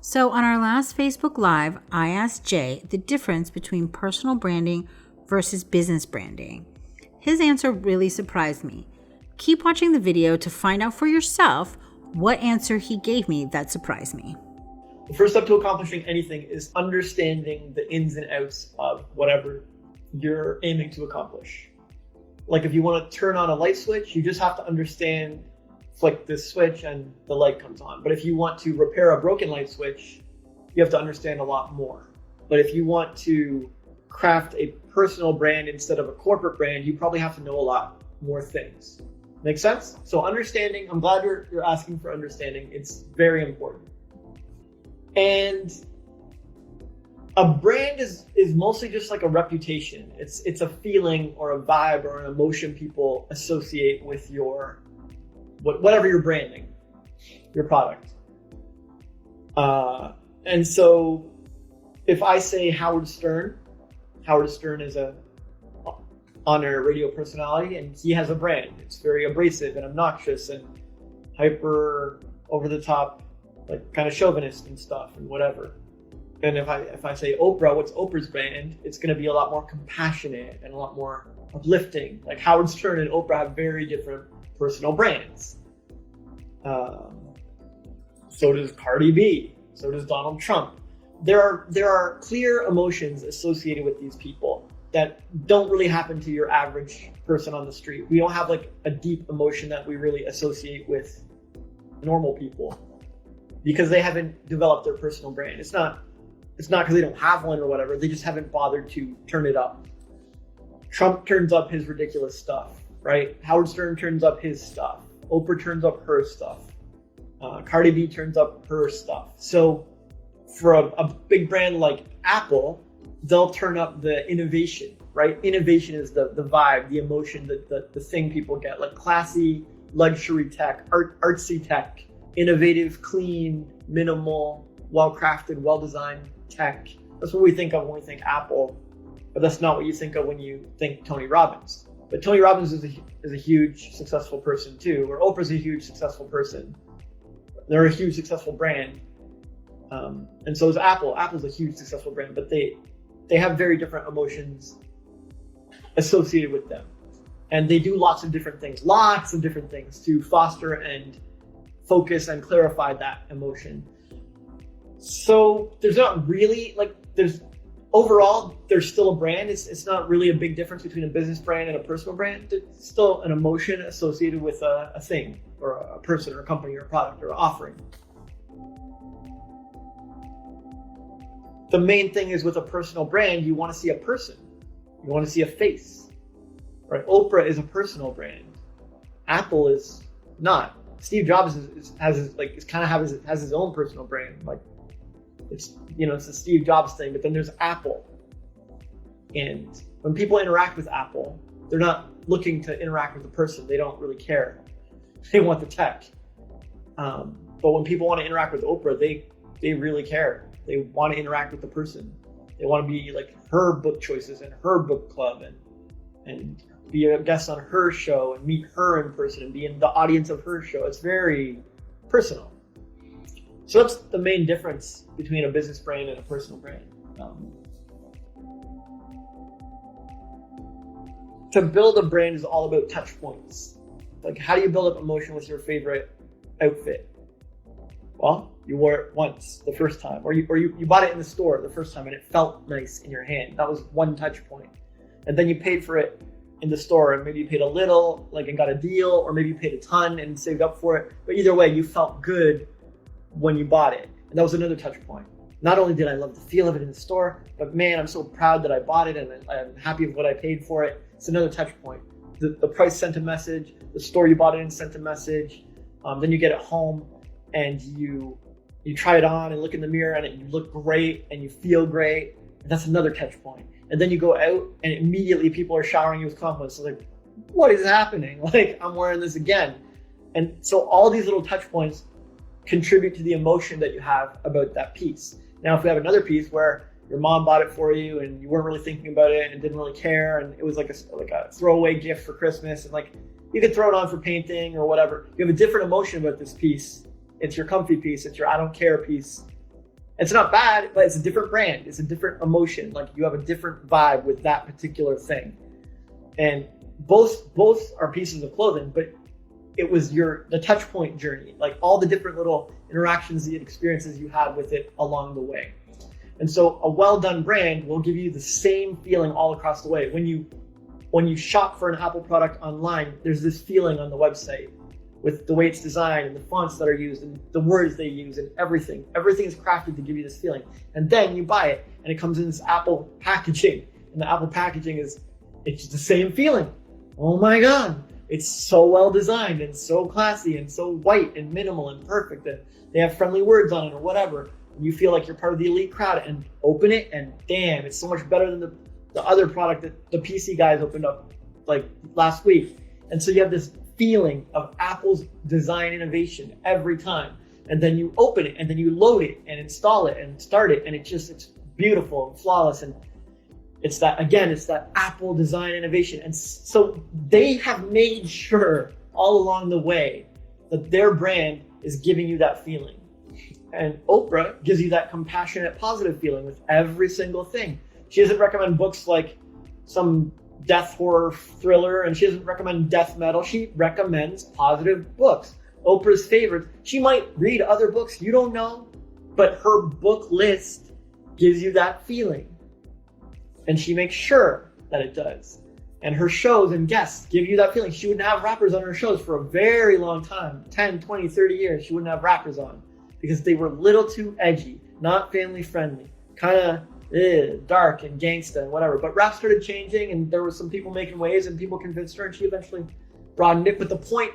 So on our last Facebook Live, I asked Jay the difference between personal branding versus business branding. His answer really surprised me. Keep watching the video to find out for yourself what answer he gave me that surprised me. The first step to accomplishing anything is understanding the ins and outs of whatever you're aiming to accomplish. Like if you want to turn on a light switch, you just have to understand, flick this switch and the light comes on. But if you want to repair a broken light switch, you have to understand a lot more. But if you want to craft a personal brand instead of a corporate brand, you probably have to know a lot more things. Make sense? So understanding, I'm glad you're asking for understanding. It's very important. And a brand is mostly just like a reputation. It's a feeling or a vibe or an emotion people associate with your whatever you're branding, your product. And so if I say Howard Stern is a on-air radio personality and he has a brand. It's very abrasive and obnoxious and hyper over the top, like kind of chauvinist and stuff and whatever. And if I say Oprah, what's Oprah's brand? It's going to be a lot more compassionate and a lot more uplifting. Like Howard Stern and Oprah have very different personal brands. So does Cardi B. So does Donald Trump. There are clear emotions associated with these people that don't really happen to your average person on the street. We don't have like a deep emotion that we really associate with normal people because they haven't developed their personal brand. It's not because they don't have one or whatever. They just haven't bothered to turn it up. Trump turns up his ridiculous stuff, right? Howard Stern turns up his stuff. Oprah turns up her stuff. Cardi B turns up her stuff. So for a big brand like Apple, they'll turn up the innovation, right? Innovation is the vibe, the emotion, the thing people get, like classy, luxury tech, artsy tech, innovative, clean, minimal, well-crafted, well-designed tech. That's what we think of when we think Apple, but that's not what you think of when you think Tony Robbins. But Tony Robbins is a huge, successful person too, or Oprah's a huge, successful person. They're a huge, successful brand. And so is Apple. Apple's a huge, successful brand, but they have very different emotions associated with them. And they do lots of different things to foster and focus and clarify that emotion. So there's not really overall, there's still a brand. It's not really a big difference between a business brand and a personal brand. There's still an emotion associated with a thing or a person or a company or a product or an offering. The main thing is with a personal brand, you want to see a person. You want to see a face, right? Oprah is a personal brand. Apple is not. Steve Jobs has his own personal brand. Like it's a Steve Jobs thing, but then there's Apple. And when people interact with Apple, they're not looking to interact with the person. They don't really care. They want the tech. But when people want to interact with Oprah, they really care. They want to interact with the person. They want to be like her book choices and her book club and be a guest on her show and meet her in person and be in the audience of her show. It's very personal. So that's the main difference between a business brand and a personal brand. To build a brand is all about touch points. Like how do you build up emotion with your favorite outfit? Well, you wore it once the first time, or you bought it in the store the first time and it felt nice in your hand. That was one touch point. And then you paid for it in the store and maybe you paid a little, like and got a deal, or maybe you paid a ton and saved up for it. But either way, you felt good when you bought it. And that was another touch point. Not only did I love the feel of it in the store, but man, I'm so proud that I bought it and I'm happy with what I paid for it. It's another touch point. The price sent a message, the store you bought it in sent a message. Then you get it home and you try it on and look in the mirror and you look great and you feel great. And that's another touch point. And then you go out and immediately people are showering you with compliments. So like, what is happening? Like, I'm wearing this again. And so all these little touch points contribute to the emotion that you have about that piece. Now, if we have another piece where your mom bought it for you and you weren't really thinking about it and didn't really care, and it was like a throwaway gift for Christmas, and like you could throw it on for painting or whatever, you have a different emotion about this piece. It's your comfy piece. It's your I don't care piece. It's not bad, but it's a different brand. It's a different emotion. Like you have a different vibe with that particular thing. And both are pieces of clothing, but it was the touch point journey, like all the different little interactions and experiences you had with it along the way. And so a well done brand will give you the same feeling all across the way. When you shop for an Apple product online, there's this feeling on the website with the way it's designed and the fonts that are used and the words they use and everything. Everything is crafted to give you this feeling. And then you buy it and it comes in this Apple packaging. And the Apple packaging it's the same feeling. Oh my God. It's so well designed and so classy and so white and minimal and perfect. And they have friendly words on it or whatever. And you feel like you're part of the elite crowd and open it and damn, it's so much better than the other product that the PC guys opened up like last week. And so you have this feeling of Apple's design innovation every time. And then you open it and then you load it and install it and start it. And it's beautiful and flawless. And it's that Apple design innovation. And so they have made sure all along the way that their brand is giving you that feeling. And Oprah gives you that compassionate, positive feeling with every single thing. She doesn't recommend books like some death horror thriller, and she doesn't recommend death metal. She recommends positive books. Oprah's favorites. She might read other books, you don't know, but her book list gives you that feeling. And she makes sure that it does. And her shows and guests give you that feeling. She wouldn't have rappers on her shows for a very long time, 10, 20, 30 years. She wouldn't have rappers on because they were a little too edgy, not family friendly, kind of dark and gangsta and whatever. But rap started changing and there were some people making waves and people convinced her and she eventually broadened it. But the point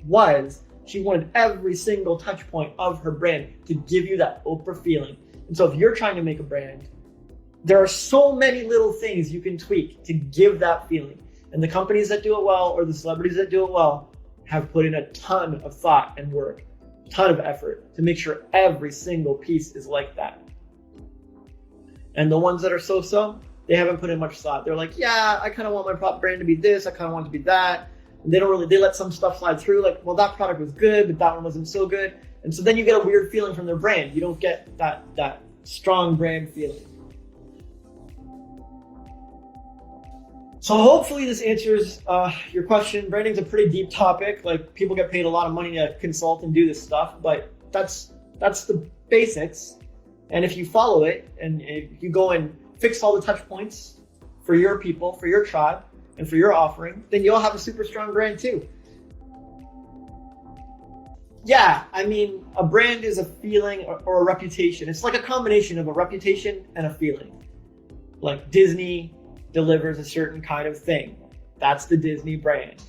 was she wanted every single touch point of her brand to give you that Oprah feeling. And so if you're trying to make a brand, there are so many little things you can tweak to give that feeling. And the companies that do it well or the celebrities that do it well have put in a ton of thought and work, a ton of effort to make sure every single piece is like that. And the ones that are so-so, they haven't put in much thought. They're like, yeah, I kind of want my brand to be this. I kind of want it to be that. And they let some stuff slide through. Like, well, that product was good, but that one wasn't so good. And so then you get a weird feeling from their brand. You don't get that strong brand feeling. So hopefully this answers your question. Branding's a pretty deep topic. Like people get paid a lot of money to consult and do this stuff, but that's the basics. And if you follow it and if you go and fix all the touch points for your people, for your tribe, and for your offering, then you'll have a super strong brand too. Yeah, I mean, a brand is a feeling or a reputation. It's like a combination of a reputation and a feeling. Like Disney delivers a certain kind of thing. That's the Disney brand.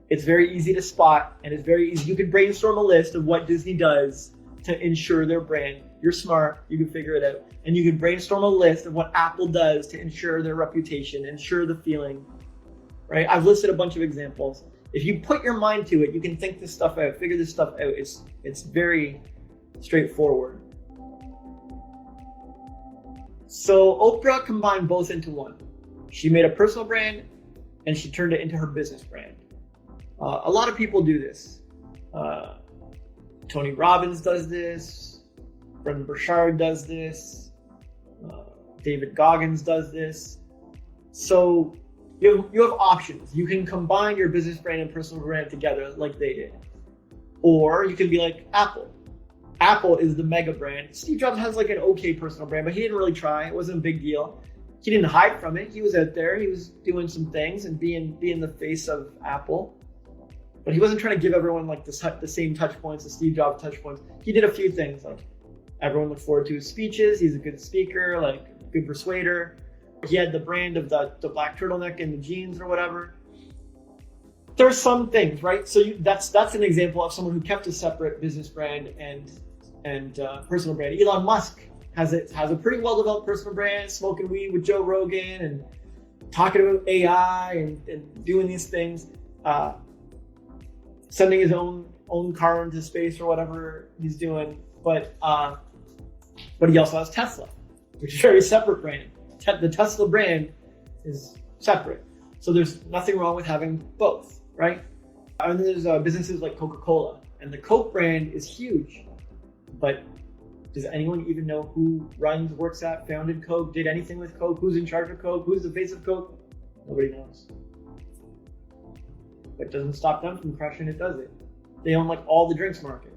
It's very easy to spot and it's very easy. You can brainstorm a list of what Disney does to ensure their brand. You're smart, you can figure it out. And you can brainstorm a list of what Apple does to ensure their reputation, ensure the feeling, right? I've listed a bunch of examples. If you put your mind to it, you can think this stuff out, figure this stuff out. It's very straightforward. So Oprah combined both into one. She made a personal brand and she turned it into her business brand. A lot of people do this. Tony Robbins does this. Brendan Burchard does this. David Goggins does this. So you have options. You can combine your business brand and personal brand together like they did. Or you can be like Apple. Apple is the mega brand. Steve Jobs has like an okay personal brand, but he didn't really try. It wasn't a big deal. He didn't hide from it. He was out there. He was doing some things and being the face of Apple. But he wasn't trying to give everyone like the same touch points, the Steve Jobs touch points. He did a few things. Like everyone looked forward to his speeches. He's a good speaker, like good persuader. He had the brand of the black turtleneck and the jeans or whatever. There's some things, right? So that's an example of someone who kept a separate business brand and personal brand. Elon Musk has a pretty well-developed personal brand, smoking weed with Joe Rogan and talking about AI and doing these things, sending his own car into space or whatever he's doing. But he also has Tesla, which is a very separate brand. The Tesla brand is separate. So there's nothing wrong with having both, right? And then there's businesses like Coca-Cola, and the Coke brand is huge, but Does anyone even know who runs, works at, founded Coke, did anything with Coke, who's in charge of Coke, who's the face of Coke? Nobody knows. But it doesn't stop them from crushing it, does it? They own like all the drinks market.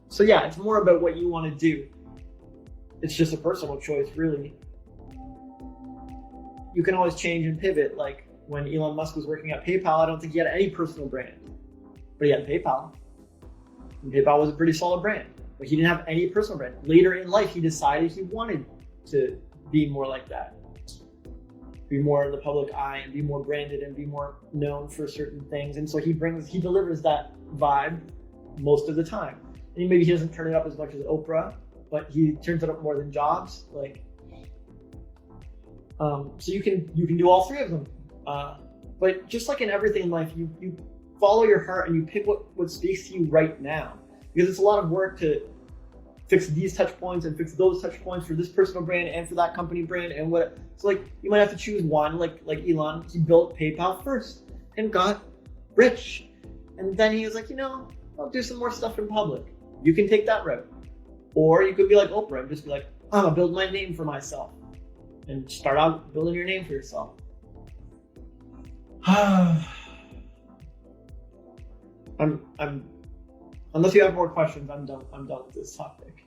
So yeah, it's more about what you want to do. It's just a personal choice, really. You can always change and pivot. Like when Elon Musk was working at PayPal, I don't think he had any personal brand, but he had PayPal. And PayPal was a pretty solid brand, but he didn't have any personal brand. Later in life, he decided he wanted to be more like that, be more in the public eye and be more branded and be more known for certain things. And so he delivers that vibe most of the time. And maybe he doesn't turn it up as much as Oprah, but he turns it up more than Jobs. So you can do all three of them. But just like in everything in life, you follow your heart and you pick what speaks to you right now. Because it's a lot of work to fix these touch points and fix those touch points for this personal brand and for that company brand and what. So like you might have to choose one. Like Elon, he built PayPal first and got rich, and then he was like, I'll do some more stuff in public. You can take that route, or you could be like Oprah and just be like, I'm gonna build my name for myself. And start out building your name for yourself. I'm unless you have more questions, I'm done with this topic.